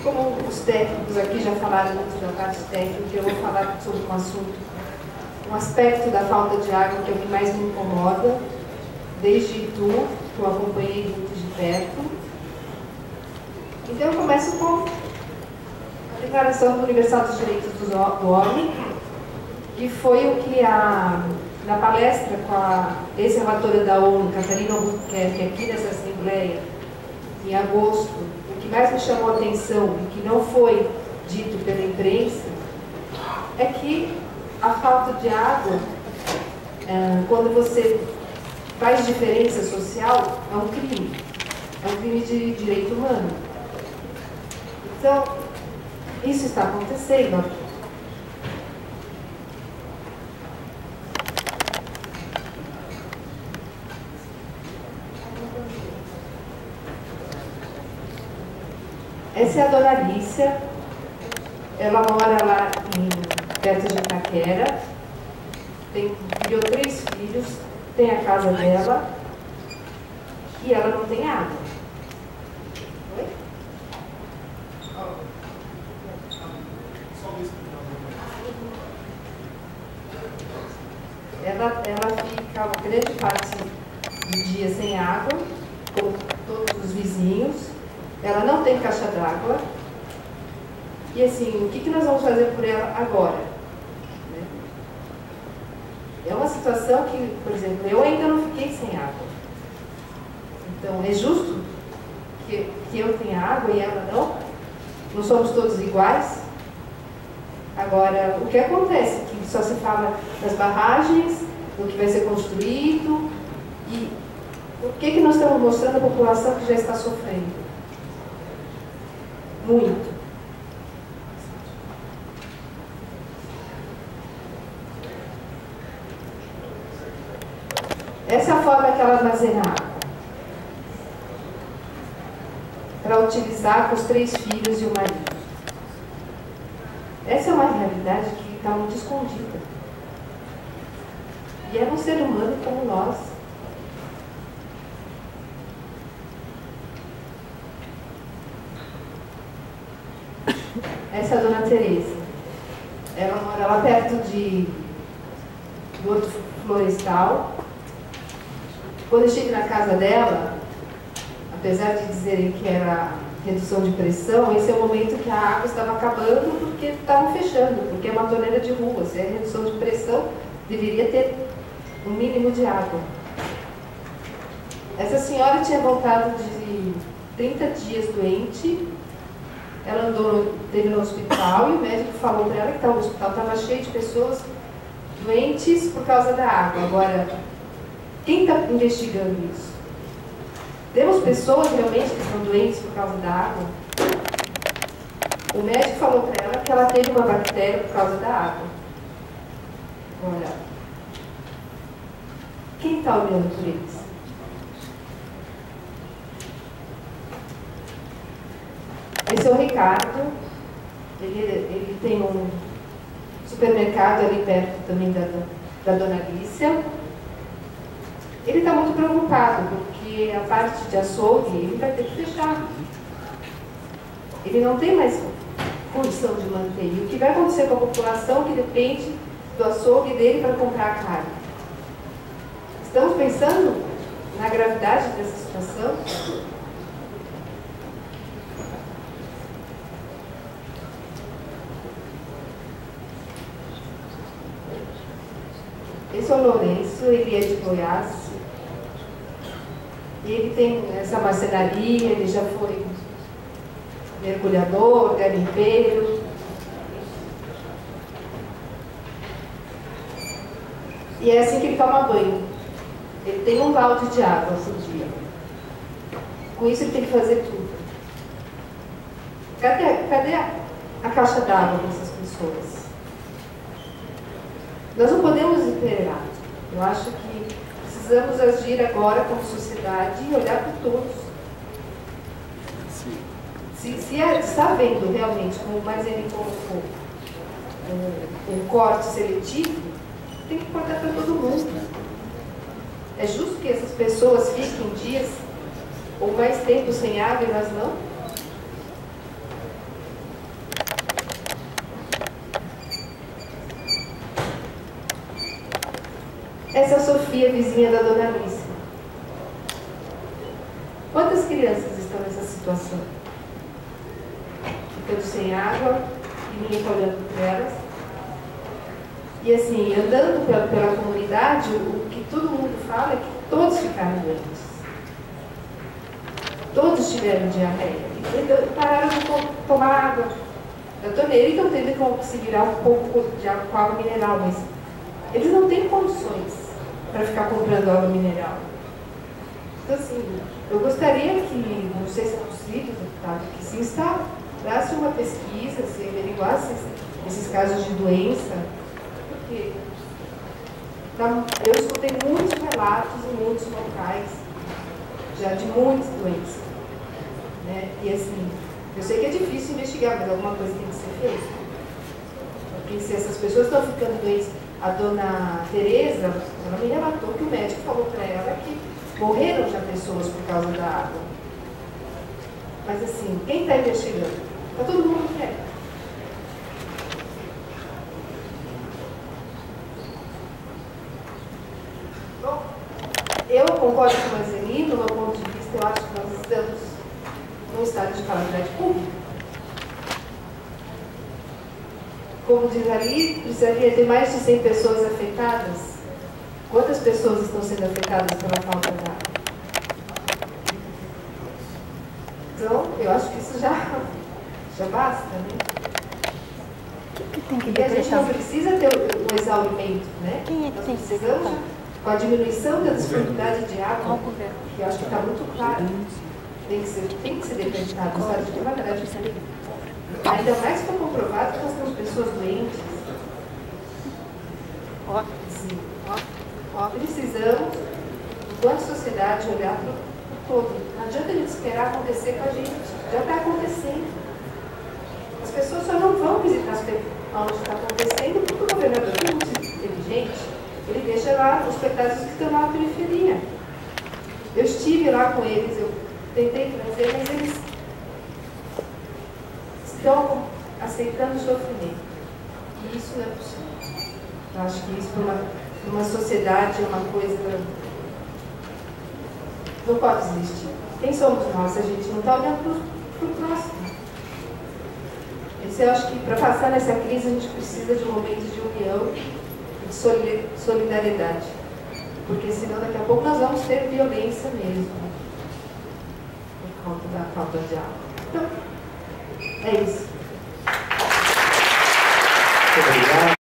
Como os técnicos aqui já falaram muito da parte técnica, eu vou falar sobre um assunto, um aspecto da falta de água que é o que mais me incomoda, desde Itu, que eu acompanhei muito de perto. Então eu começo com a Declaração Universal dos Direitos do Homem, que foi o que na palestra com a ex-relatora da ONU, Catarina Albuquerque, aqui nessa Assembleia, em agosto, o que mais me chamou a atenção e que não foi dito pela imprensa é que a falta de água, quando você faz diferença social, é um crime de direito humano. Então, isso está acontecendo aqui. Essa é a Dona Alicia, ela mora lá perto de Itaquera, criou 3 filhos, tem a casa dela e ela não tem água. Oi? Ela fica uma grande parte do dia sem água, como todos os vizinhos. Ela não tem caixa d'água. E assim, o que nós vamos fazer por ela agora? Né? É uma situação que, por exemplo, eu ainda não fiquei sem água. Então, é justo que eu tenha água e ela não? Não somos todos iguais? Agora, o que acontece? Que só se fala das barragens, do que vai ser construído, e o que nós estamos mostrando à população que já está sofrendo? Muito. Essa é a forma que ela armazena água. Para utilizar com os 3 filhos e o marido. Essa é uma realidade que está muito escondida. E é um ser humano como nós. Essa é a Dona Teresa. Ela mora lá perto do Horto Florestal. Quando eu estive na casa dela, apesar de dizerem que era redução de pressão, esse é o momento que a água estava acabando porque estavam fechando, porque é uma torneira de rua. Se é redução de pressão, deveria ter um mínimo de água. Essa senhora tinha voltado de 30 dias doente. Ela teve no hospital e o médico falou para ela que o hospital estava cheio de pessoas doentes por causa da água. Agora, quem está investigando isso? Temos pessoas realmente que estão doentes por causa da água? O médico falou para ela que ela teve uma bactéria por causa da água. Agora, quem está olhando por eles? Esse é o Ricardo, ele tem um supermercado ali perto também da Dona Alicia. Ele está muito preocupado, porque a parte de açougue ele vai ter que fechar. Ele não tem mais condição de manter. E o que vai acontecer com a população que depende do açougue dele para comprar a carne? Estamos pensando na gravidade dessa situação? Esse é o Lourenço, ele é de Goiás. E ele tem essa marcenaria, ele já foi mergulhador, garimpeiro. E é assim que ele toma banho. Ele tem um balde de água por dia. Com isso ele tem que fazer tudo. Cadê a caixa d'água dessas pessoas? Nós não podemos esperar. Eu acho que precisamos agir agora como sociedade e olhar para todos. Se está vendo realmente, como o Marzene colocou, um corte seletivo, tem que cortar para todo mundo. É justo que essas pessoas fiquem dias ou mais tempo sem água e nós não? conhece a Sofia, vizinha da Dona Alice. Quantas crianças estão nessa situação? Ficando sem água e ninguém está olhando para elas. E assim, andando pela comunidade, o que todo mundo fala é que todos ficaram doentes. Todos tiveram diarreia. E pararam de tomar água da torneira e estão tendo que se virar um pouco de água com água mineral, mas eles não têm condições para ficar comprando água mineral. Então, assim, eu gostaria que, não sei se é possível, deputado, que se instalasse uma pesquisa, se averiguasse esses casos de doença, porque eu escutei muitos relatos em muitos locais, já de muitas doenças. Né? E assim, eu sei que é difícil investigar, mas alguma coisa tem que ser feita. Porque se essas pessoas estão ficando doentes, a dona Tereza, ela me relatou que o médico falou para ela que morreram já pessoas por causa da água. Mas assim, quem está investigando? Está todo mundo quieto. Bom, eu concordo com o Marcelino, do meu ponto de vista, eu acho que nós estamos num estado de calamidade pública. Como diz ali, precisaria ter mais de 100 pessoas afetadas. Quantas pessoas estão sendo afetadas pela falta de água? Então, eu acho que isso já basta, né? E a gente não precisa ter um exaurimento, né? Nós precisamos, com a diminuição da disponibilidade de água, que eu acho que está muito claro, tem que ser decretado no estado de calamidade. Ainda mais que foi comprovado que nós temos pessoas doentes. Sim. Precisamos, enquanto sociedade, olhar para o todo. Não adianta a gente esperar acontecer com a gente. Já está acontecendo. As pessoas só não vão visitar onde está acontecendo porque o governador é muito inteligente. Ele deixa lá os coitados que estão lá na periferia. Eu estive lá com eles, eu tentei trazer, mas eles estão aceitando o sofrimento. E isso não é possível. Eu acho que isso, para uma sociedade, é uma coisa. Não pode existir. Quem somos nós se a gente não está olhando para o próximo? Eu acho que para passar nessa crise a gente precisa de um momento de união e de solidariedade. Porque senão daqui a pouco nós vamos ter violência mesmo. Por conta da falta de água. Então, é isso. Muito obrigado.